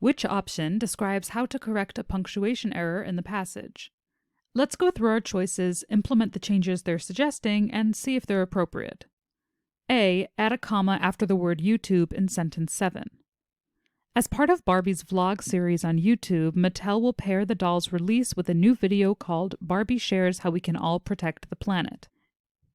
Which option describes how to correct a punctuation error in the passage? Let's go through our choices, implement the changes they're suggesting, and see if they're appropriate. A. Add a comma after the word YouTube in sentence 7. As part of Barbie's vlog series on YouTube, Mattel will pair the doll's release with a new video called Barbie Shares How We Can All Protect the Planet.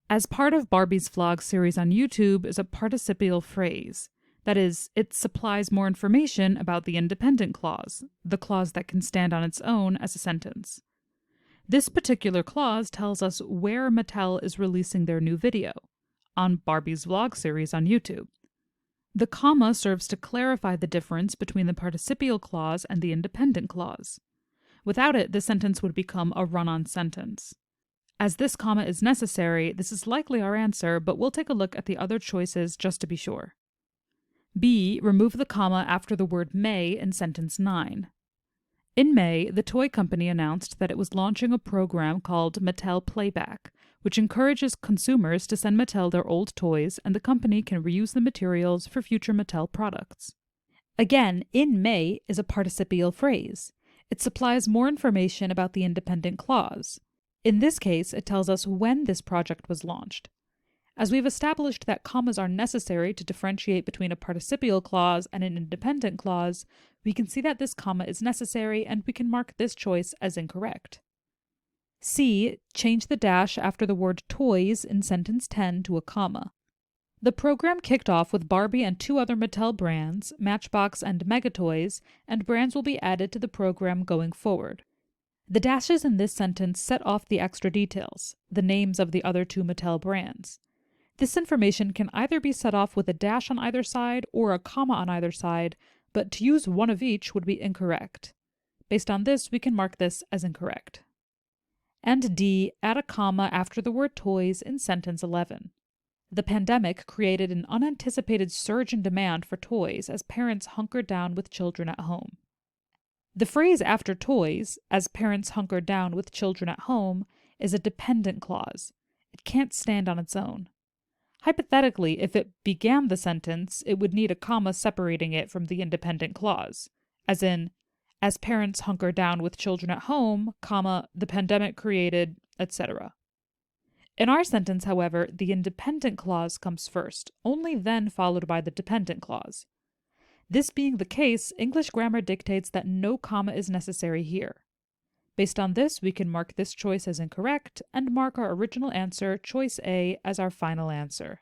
As part of Barbie's vlog series on YouTube is a participial phrase. That is, it supplies more information about the independent clause, the clause that can stand on its own as a sentence. This particular clause tells us where Mattel is releasing their new video, on Barbie's vlog series on YouTube. The comma serves to clarify the difference between the participial clause and the independent clause. Without it, the sentence would become a run-on sentence. As this comma is necessary, this is likely our answer, but we'll take a look at the other choices just to be sure. B. Remove the comma after the word may in sentence 9. In May, the toy company announced that it was launching a program called Mattel Playback, which encourages consumers to send Mattel their old toys and the company can reuse the materials for future Mattel products. Again, in May is a participial phrase. It supplies more information about the independent clause. In this case, it tells us when this project was launched. As we've established that commas are necessary to differentiate between a participial clause and an independent clause, we can see that this comma is necessary and we can mark this choice as incorrect. C. Change the dash after the word toys in sentence 10 to a comma. The program kicked off with Barbie and 2 other Mattel brands, Matchbox and Megatoys, and brands will be added to the program going forward. The dashes in this sentence set off the extra details, the names of the other 2 Mattel brands. This information can either be set off with a dash on either side or a comma on either side, but to use one of each would be incorrect. Based on this, we can mark this as incorrect. And D. Add a comma after the word toys in sentence 11. The pandemic created an unanticipated surge in demand for toys as parents hunkered down with children at home. The phrase after toys, as parents hunkered down with children at home, is a dependent clause. It can't stand on its own. Hypothetically, if it began the sentence, it would need a comma separating it from the independent clause, as in, as parents hunker down with children at home, comma, the pandemic created, etc. In our sentence, however, the independent clause comes first, only then followed by the dependent clause. This being the case, English grammar dictates that no comma is necessary here. Based on this, we can mark this choice as incorrect and mark our original answer, choice A, as our final answer.